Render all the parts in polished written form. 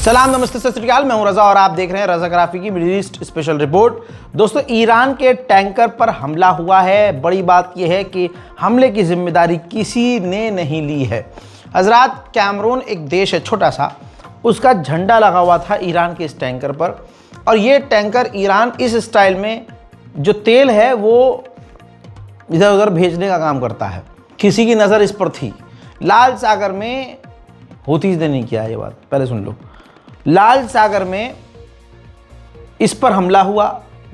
सलाम नमस्ते सत श्री अकाल, मैं हूं रजा और आप देख रहे हैं रजाग्राफी की मिडिल ईस्ट स्पेशल रिपोर्ट। दोस्तों, ईरान के टैंकर पर हमला हुआ है। बड़ी बात यह है कि हमले की जिम्मेदारी किसी ने नहीं ली है। हजरात, कैमरून एक देश है छोटा सा, उसका झंडा लगा हुआ था ईरान के इस टैंकर पर, और ये टैंकर ईरान इस स्टाइल में जो तेल है वो इधर उधर भेजने का काम करता है। किसी की नज़र इस पर थी। लाल सागर में हूतीज़ ने नहीं किया ये बात, पहले सुन लो। लाल सागर में इस पर हमला हुआ,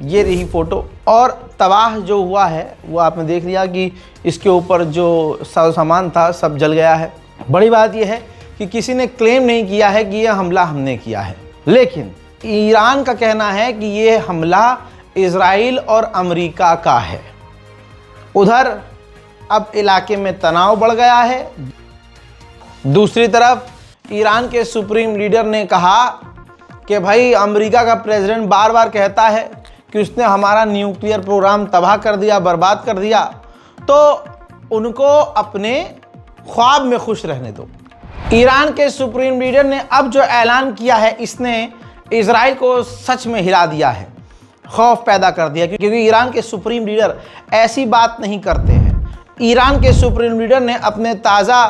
ये रही फोटो, और तबाह जो हुआ है वो आपने देख लिया कि इसके ऊपर जो सामान था सब जल गया है। बड़ी बात यह है कि किसी ने क्लेम नहीं किया है कि यह हमला हमने किया है, लेकिन ईरान का कहना है कि यह हमला इजराइल और अमेरिका का है। उधर अब इलाके में तनाव बढ़ गया है। दूसरी तरफ ईरान के सुप्रीम लीडर ने कहा कि भाई, अमेरिका का प्रेसिडेंट बार बार कहता है कि उसने हमारा न्यूक्लियर प्रोग्राम तबाह कर दिया, बर्बाद कर दिया, तो उनको अपने ख्वाब में खुश रहने दो। ईरान के सुप्रीम लीडर ने अब जो ऐलान किया है, इसने इजराइल को सच में हिला दिया है, खौफ पैदा कर दिया, क्योंकि ईरान के सुप्रीम लीडर ऐसी बात नहीं करते हैं। ईरान के सुप्रीम लीडर ने अपने ताज़ा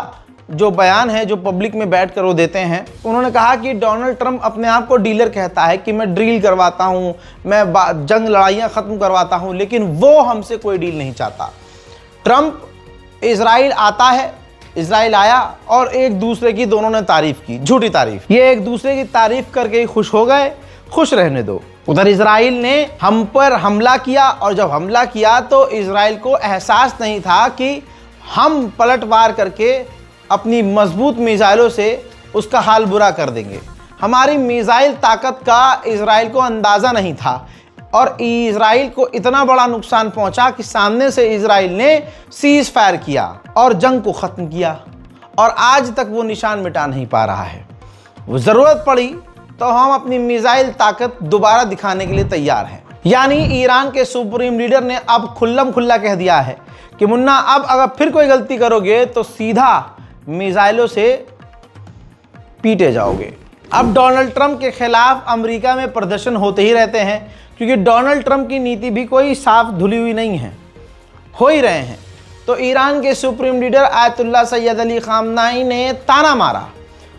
जो बयान है, जो पब्लिक में बैठ कर वो देते हैं, उन्होंने कहा कि डोनाल्ड ट्रंप अपने आप को डीलर कहता है कि मैं ड्रिल करवाता हूँ, मैं जंग लड़ाइयाँ ख़त्म करवाता हूँ, लेकिन वो हमसे कोई डील नहीं चाहता। ट्रंप इजराइल आता है, इजराइल आया और एक दूसरे की दोनों ने तारीफ़ की, झूठी तारीफ़। ये एक दूसरे की तारीफ़ करके ही खुश हो गए, खुश रहने दो। उधर इजराइल ने हम पर हमला किया, और जब हमला किया तो इजराइल को एहसास नहीं था कि हम पलटवार करके अपनी मजबूत मिसाइलों से उसका हाल बुरा कर देंगे। हमारी मिसाइल ताकत का इजराइल को अंदाज़ा नहीं था, और इजराइल को इतना बड़ा नुकसान पहुंचा कि सामने से इजराइल ने सीज फायर किया और जंग को ख़त्म किया, और आज तक वो निशान मिटा नहीं पा रहा है। वो ज़रूरत पड़ी तो हम अपनी मिसाइल ताकत दोबारा दिखाने के लिए तैयार हैं। यानी ईरान के सुप्रीम लीडर ने अब खुल्लम खुल्ला कह दिया है कि मुन्ना, अब अगर फिर कोई गलती करोगे तो सीधा मिसाइलों से पीटे जाओगे। अब डोनाल्ड ट्रंप के खिलाफ अमेरिका में प्रदर्शन होते ही रहते हैं, क्योंकि डोनाल्ड ट्रंप की नीति भी कोई साफ धुली हुई नहीं है, हो ही रहे हैं। तो ईरान के supreme leader Ayatollah Syed Ali खामनाई ने ताना मारा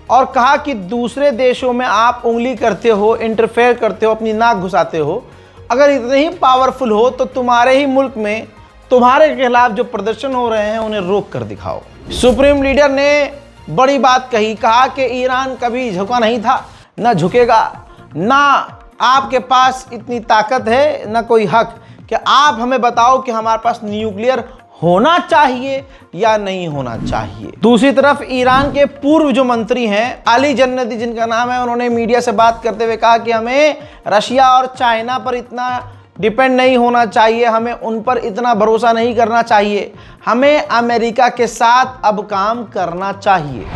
और कहा कि दूसरे देशों में आप उंगली करते हो, इंटरफेयर करते हो, अपनी नाक घुसाते हो। अगर इतने ही पावरफुल हो तो तुम्हारे ही मुल्क में तुम्हारे खिलाफ जो प्रदर्शन हो रहे हैं उन्हें रोक कर दिखाओ। सुप्रीम लीडर ने बड़ी बात कही, कहा कि ईरान कभी झुका नहीं था, ना झुकेगा, ना आपके पास इतनी ताकत है, ना कोई हक कि आप हमें बताओ कि हमारे पास न्यूक्लियर होना चाहिए या नहीं होना चाहिए। दूसरी तरफ ईरान के पूर्व जो मंत्री हैं, अली जन्नती जिनका नाम है, उन्होंने मीडिया से बात करते हुए कहा कि हमें रशिया और चाइना पर इतना डिपेंड नहीं होना चाहिए, हमें उन पर इतना भरोसा नहीं करना चाहिए, हमें अमेरिका के साथ अब काम करना चाहिए।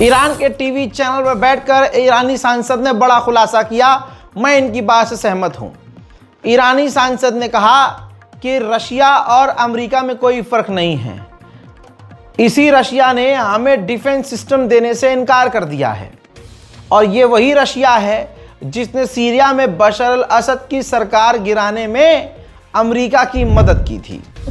ईरान के टीवी चैनल पर बैठकर ईरानी सांसद ने बड़ा खुलासा किया। मैं इनकी बात से सहमत हूं। ईरानी सांसद ने कहा कि रशिया और अमेरिका में कोई फ़र्क नहीं है। इसी रशिया ने हमें डिफेंस सिस्टम देने से इनकार कर दिया है, और ये वही रशिया है जिसने सीरिया में बशर अल असद की सरकार गिराने में अमेरिका की मदद की थी।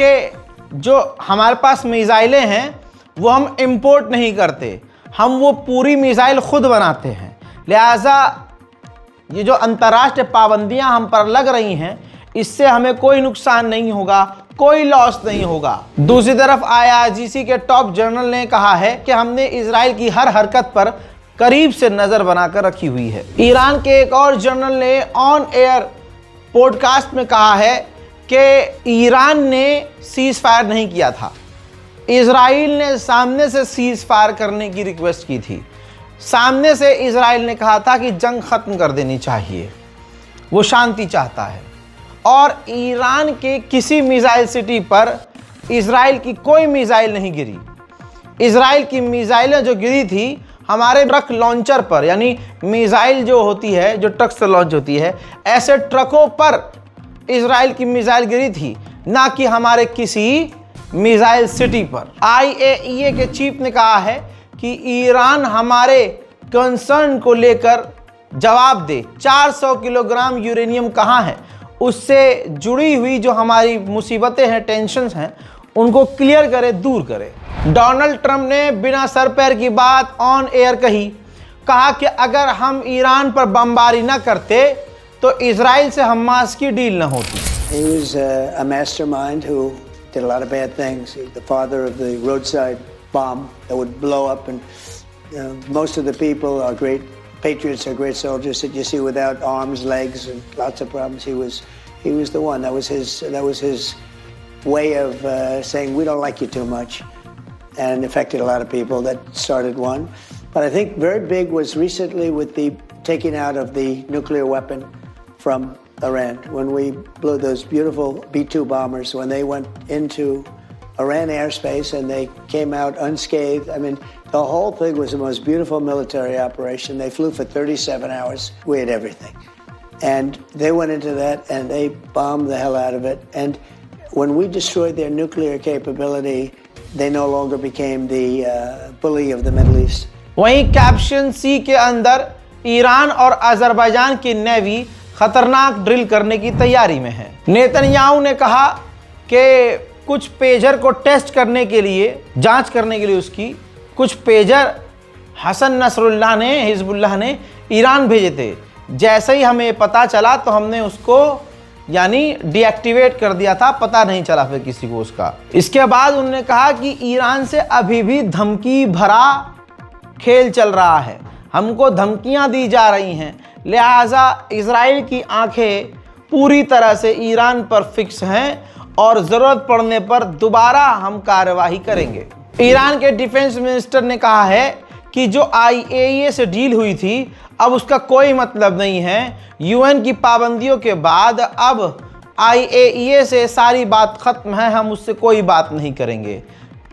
कि जो हमारे पास मिसाइलें हैं वो हम इंपोर्ट नहीं करते, हम वो पूरी मिसाइल खुद बनाते हैं, लिहाजा ये जो अंतर्राष्ट्रीय पाबंदियां हम पर लग रही हैं इससे हमें कोई नुकसान नहीं होगा, कोई लॉस नहीं होगा। दूसरी तरफ IRGC के टॉप जनरल ने कहा है कि हमने इजराइल की हर हरकत पर करीब से नजर बनाकर रखी हुई है। ईरान के एक और जनरल ने ऑन एयर पॉडकास्ट में कहा है कि ईरान ने सीज फायर नहीं किया था, इजराइल ने सामने से सीज फायर करने की रिक्वेस्ट की थी। सामने से इजराइल ने कहा था कि जंग खत्म कर देनी चाहिए, वो शांति चाहता है। और ईरान के किसी मिसाइल सिटी पर इजराइल की कोई मिसाइल नहीं गिरी। इजराइल की मिसाइलें जो गिरी थी हमारे ट्रक लॉन्चर पर, यानी मिसाइल जो होती है जो ट्रक से लॉन्च होती है, ऐसे ट्रकों पर इजराइल की मिसाइल गिरी थी, ना कि हमारे किसी मिसाइल सिटी पर। IAEA के चीफ ने कहा है कि ईरान हमारे कंसर्न को लेकर जवाब दे। 400 किलोग्राम यूरेनियम कहाँ है, उससे जुड़ी हुई जो हमारी मुसीबतें हैं, टेंशन्स हैं, उनको क्लियर करे, दूर करे। डोनाल्ड ट्रंप ने बिना सर पैर की बात ऑन एयर कहा कि अगर हम ईरान पर बमबारी न करते तो इजराइल से हमास की डील न होती। He was a mastermind who did a lot of bad things. He was the father of the roadside bomb that would blow up, and most of the people are great patriots, are great soldiers that you see without arms, legs, and lots of problems. He was the one. That was his way of saying we don't like you too much, and affected a lot of people. That started one. But I think very big was recently with the taking out of the nuclear weapon from Iran. When we blew those beautiful B-2 bombers, when they went into Iran airspace and they came out unscathed. I mean, the whole thing was the most beautiful military operation. They flew for 37 hours. We had everything. And they went into that and they bombed the hell out of it. And when we destroyed their nuclear capability, they no longer became the bully of the Middle East. वहीं caption सी के अंदर Iran और Azerbaijan की navy खतरनाक drill करने की तैयारी में है। नेतन्याहू ने कहा कि कुछ पेजर को टेस्ट करने के लिए, जांच करने के लिए उसकी कुछ पेजर हसन नसरुल्लाह ने, हिजबुल्लाह ने ईरान भेजे थे। जैसे ही हमें पता चला तो हमने उसको यानी डीएक्टिवेट कर दिया था, पता नहीं चला फिर किसी को उसका। इसके बाद उन्होंने कहा कि ईरान से अभी भी धमकी भरा खेल चल रहा है, हमको धमकियां दी जा रही हैं, लिहाजा इजराइल की आंखें पूरी तरह से ईरान पर फिक्स हैं और ज़रूरत पड़ने पर दोबारा हम कार्रवाई करेंगे। ईरान के डिफेंस मिनिस्टर ने कहा है कि जो IAEA से डील हुई थी अब उसका कोई मतलब नहीं है। UN की पाबंदियों के बाद अब IAEA से सारी बात ख़त्म है, हम उससे कोई बात नहीं करेंगे।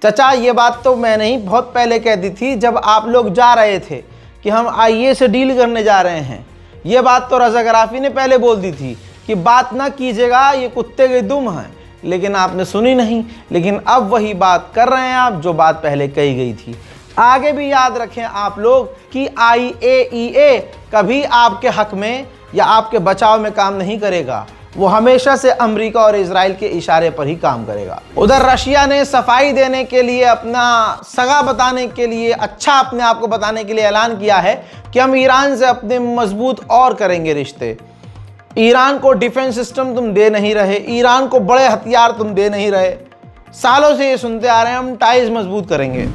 चाचा ये बात तो मैं नहीं, बहुत पहले कह दी थी जब आप लोग जा रहे थे कि हम IAEA से डील करने जा रहे हैं। ये बात तो रज़ा गराफ़ी ने पहले बोल दी थी कि बात ना कीजिएगा, ये कुत्ते के दुम हैं, लेकिन आपने सुनी नहीं। लेकिन अब वही बात कर रहे हैं आप जो बात पहले कही गई थी। आगे भी याद रखें आप लोग कि IAEA कभी आपके हक में या आपके बचाव में काम नहीं करेगा, वो हमेशा से अमेरिका और इजराइल के इशारे पर ही काम करेगा। उधर रशिया ने सफाई देने के लिए, अपना सगा बताने के लिए, अच्छा अपने आप को बताने के लिए ऐलान किया है कि हम ईरान से अपने मजबूत और करेंगे रिश्ते। ईरान को डिफेंस सिस्टम तुम दे नहीं रहे, ईरान को बड़े हथियार तुम दे नहीं रहे, सालों से ये सुनते आ रहे हैं हम टाइज मजबूत करेंगे।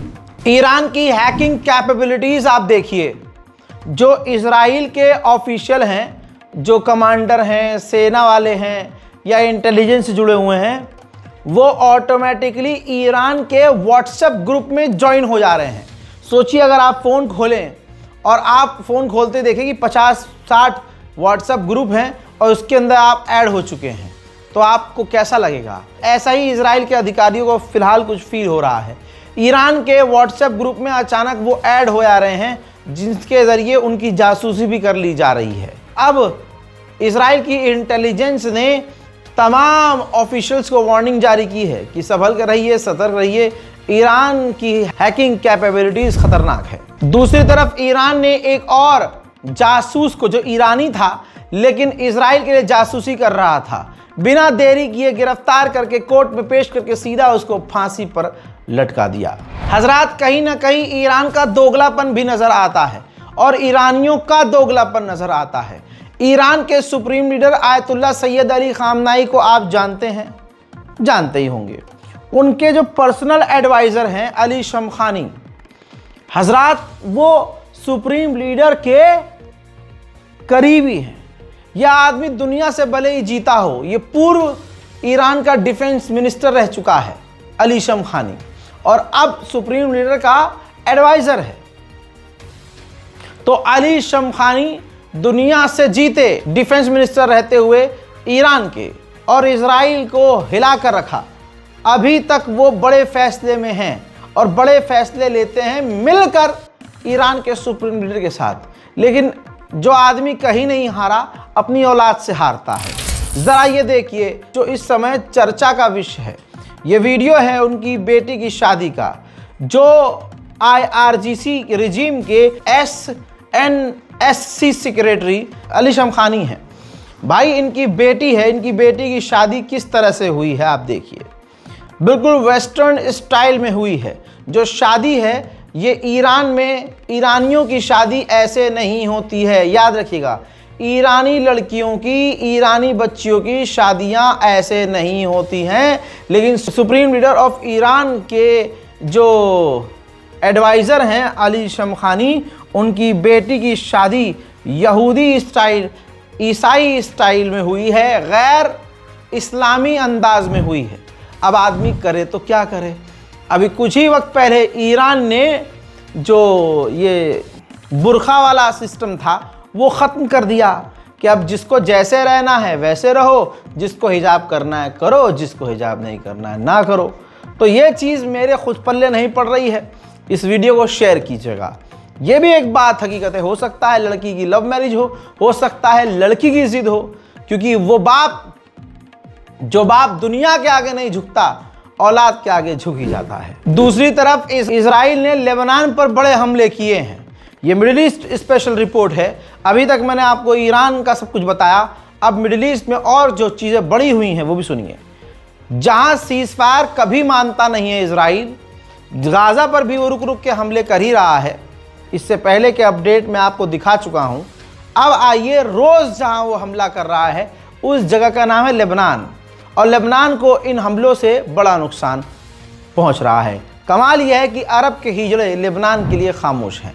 ईरान की हैकिंग कैपेबिलिटीज़ आप देखिए, जो इजराइल के ऑफिशियल हैं, जो कमांडर हैं, सेना वाले हैं या इंटेलिजेंस से जुड़े हुए हैं, वो ऑटोमेटिकली ईरान के व्हाट्सएप ग्रुप में ज्वाइन हो जा रहे हैं। सोचिए अगर आप फ़ोन खोलें और आप फ़ोन खोलते देखें कि 50-60 व्हाट्सएप ग्रुप हैं और उसके अंदर आप ऐड हो चुके हैं, तो आपको कैसा लगेगा? ऐसा ही इजराइल के अधिकारियों को फ़िलहाल कुछ फील हो रहा है। ईरान के व्हाट्सएप ग्रुप में अचानक वो ऐड हो जा रहे हैं जिसके ज़रिए उनकी जासूसी भी कर ली जा रही है। अब इजराइल की इंटेलिजेंस ने तमाम ऑफिशियल्स को वार्निंग जारी की है कि संभल कर रहिए, सतर्क रहिए, ईरान की हैकिंग कैपेबिलिटीज खतरनाक है। दूसरी तरफ ईरान ने एक और जासूस को, जो ईरानी था लेकिन इजराइल के लिए जासूसी कर रहा था, बिना देरी किए गिरफ्तार करके कोर्ट में पेश करके सीधा उसको फांसी पर लटका दिया। हजरात, कहीं ना कहीं ईरान का दोगलापन भी नजर आता है और ईरानियों का दोगलापन नजर आता है। ईरान के supreme leader ayatollah Syed Ali खामनाई को आप जानते हैं, जानते ही होंगे। उनके जो पर्सनल एडवाइजर हैं अली शमखानी, हजरात वो सुप्रीम लीडर के करीबी हैं। यह आदमी दुनिया से भले ही जीता हो, ये पूर्व ईरान का डिफेंस मिनिस्टर रह चुका है अली शमखानी, और अब सुप्रीम लीडर का एडवाइजर है। तो अली शमखानी दुनिया से जीते डिफेंस मिनिस्टर रहते हुए ईरान के, और इजराइल को हिला कर रखा। अभी तक वो बड़े फैसले में हैं और बड़े फैसले लेते हैं मिलकर ईरान के सुप्रीम लीडर के साथ। लेकिन जो आदमी कहीं नहीं हारा, अपनी औलाद से हारता है। ज़रा ये देखिए जो इस समय चर्चा का विषय है, ये वीडियो है उनकी बेटी की शादी का, जो IRGC रिजीम के SNSC सेक्रेटरी अली शमखानी है। भाई इनकी बेटी है, इनकी बेटी की शादी किस तरह से हुई है आप देखिए। बिल्कुल वेस्टर्न स्टाइल में हुई है। जो शादी है ये ईरान में, ईरानियों की शादी ऐसे नहीं होती है, याद रखिएगा। ईरानी लड़कियों की, ईरानी बच्चियों की शादियां ऐसे नहीं होती हैं। लेकिन सुप्रीम लीडर ऑफ ईरान के जो एडवाइज़र हैं अली शमखानी, उनकी बेटी की शादी यहूदी स्टाइल, ईसाई स्टाइल में हुई है, गैर इस्लामी अंदाज में हुई है। अब आदमी करे तो क्या करे। अभी कुछ ही वक्त पहले ईरान ने जो ये बुरखा वाला सिस्टम था वो ख़त्म कर दिया कि अब जिसको जैसे रहना है वैसे रहो, जिसको हिजाब करना है करो, जिसको हिजाब नहीं करना है ना करो। तो ये चीज़ मेरे खुद पल्ले नहीं पड़ रही है। इस वीडियो को शेयर कीजिएगा। ये भी एक बात हकीकत है, हो सकता है लड़की की लव मैरिज हो सकता है लड़की की जिद हो, क्योंकि वो बाप, जो बाप दुनिया के आगे नहीं झुकता, औलाद के आगे झुक ही जाता है। दूसरी तरफ इजराइल ने लेबनान पर बड़े हमले किए हैं। ये मिडिल ईस्ट स्पेशल रिपोर्ट है। अभी तक मैंने आपको ईरान का सब कुछ बताया, अब मिडिल ईस्ट में और जो चीज़ें बड़ी हुई हैं वो भी सुनिए। जहां सीज फायर कभी मानता नहीं है इजराइल, गाज़ा पर भी वो रुक रुक के हमले कर ही रहा है। इससे पहले के अपडेट मैं आपको दिखा चुका हूं। अब आइए, रोज़ जहां वो हमला कर रहा है उस जगह का नाम है लेबनान, और लेबनान को इन हमलों से बड़ा नुकसान पहुंच रहा है। कमाल यह है कि अरब के हिजड़े लेबनान के लिए खामोश हैं।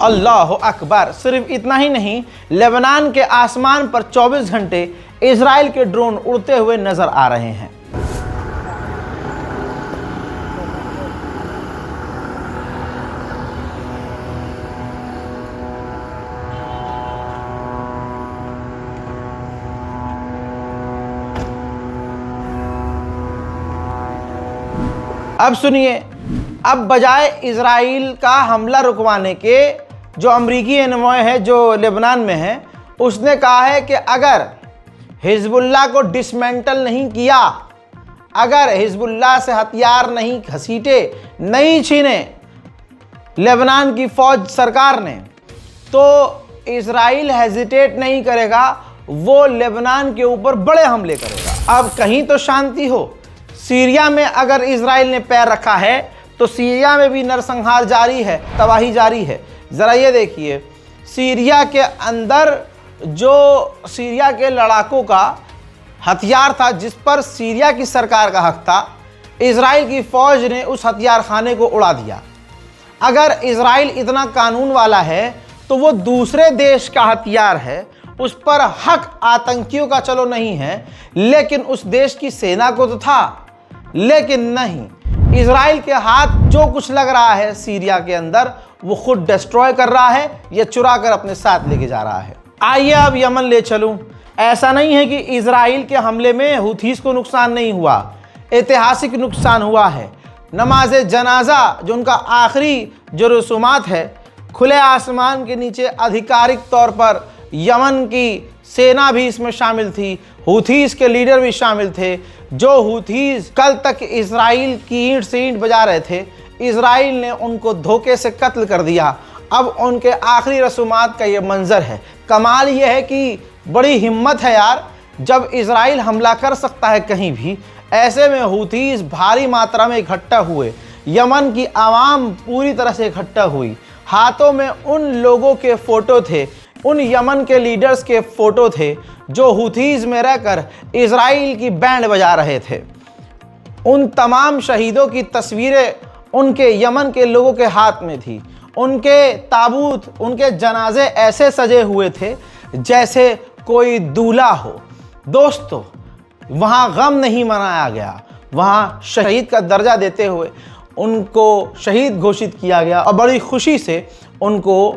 अल्लाह अकबर। सिर्फ इतना ही नहीं, लेबनान के आसमान पर 24 घंटे इजराइल के ड्रोन उड़ते हुए नजर आ रहे हैं। अब सुनिए, अब बजाय इजराइल का हमला रुकवाने के, जो अमरीकी एनवॉय है जो लेबनान में है, उसने कहा है कि अगर हिजबुल्लाह को डिसमेंटल नहीं किया, अगर हिजबुल्लाह से हथियार नहीं घसीटे, नहीं छीने लेबनान की फौज सरकार ने, तो इजराइल हेजिटेट नहीं करेगा, वो लेबनान के ऊपर बड़े हमले करेगा। अब कहीं तो शांति हो। सीरिया में अगर इजराइल ने पैर रखा है तो सीरिया में भी नरसंहार जारी है, तबाही जारी है। ज़रा ये देखिए, सीरिया के अंदर जो सीरिया के लड़ाकों का हथियार था, जिस पर सीरिया की सरकार का हक था, इजराइल की फौज ने उस हथियार खाने को उड़ा दिया। अगर इजराइल इतना कानून वाला है तो वो दूसरे देश का हथियार है, उस पर हक आतंकियों का चलो नहीं है, लेकिन उस देश की सेना को तो था। लेकिन नहीं, इजराइल के हाथ जो कुछ लग रहा है सीरिया के अंदर, वो खुद डिस्ट्रॉय कर रहा है या चुरा कर अपने साथ लेके जा रहा है। आइए अब यमन ले चलूं। ऐसा नहीं है कि इजराइल के हमले में हुथीस को नुकसान नहीं हुआ, ऐतिहासिक नुकसान हुआ है। नमाज जनाजा जो उनका आखिरी जो रसूमात है, खुले आसमान के नीचे आधिकारिक तौर पर यमन की सेना भी इसमें शामिल थी, हुथीस के लीडर भी शामिल थे। जो हुथीस कल तक इजराइल की ईंट से ईंट बजा रहे थे, इजराइल ने उनको धोखे से कत्ल कर दिया। अब उनके आखिरी रसूमात का ये मंजर है। कमाल ये है कि बड़ी हिम्मत है यार, जब इजराइल हमला कर सकता है कहीं भी, ऐसे में हुथीस भारी मात्रा में इकट्ठा हुए। यमन की आवाम पूरी तरह से इकट्ठा हुई, हाथों में उन लोगों के फ़ोटो थे, उन यमन के लीडर्स के फ़ोटो थे जो हुथीस में रहकर इजराइल की बैंड बजा रहे थे। उन तमाम शहीदों की तस्वीरें उनके यमन के लोगों के हाथ में थी। उनके ताबूत, उनके जनाजे ऐसे सजे हुए थे जैसे कोई दूल्हा हो। दोस्तों, वहाँ गम नहीं मनाया गया, वहाँ शहीद का दर्जा देते हुए उनको शहीद घोषित किया गया और बड़ी खुशी से उनको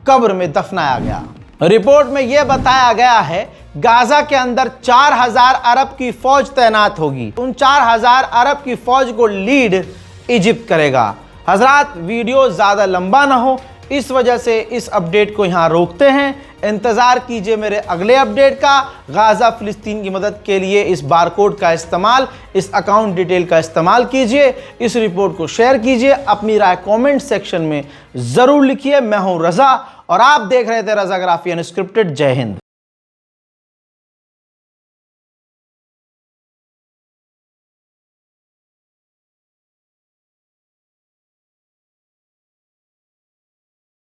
कब्र में दफनाया गया। रिपोर्ट में यह बताया गया है गाजा के अंदर 4000 अरब की फौज तैनात होगी। उन 4000 अरब की फौज को लीड इजिप्ट करेगा। हजरात, वीडियो ज़्यादा लंबा ना हो, इस वजह से इस अपडेट को यहाँ रोकते हैं। इंतज़ार कीजिए मेरे अगले अपडेट का। गाज़ा फ़िलिस्तीन की मदद के लिए इस बारकोड का इस्तेमाल, इस अकाउंट डिटेल का इस्तेमाल कीजिए। इस रिपोर्ट को शेयर कीजिए, अपनी राय कमेंट सेक्शन में ज़रूर लिखिए। मैं हूँ रज़ा और आप देख रहे थे रज़ाग्राफी अनस्क्रिप्टेड। जय हिंद।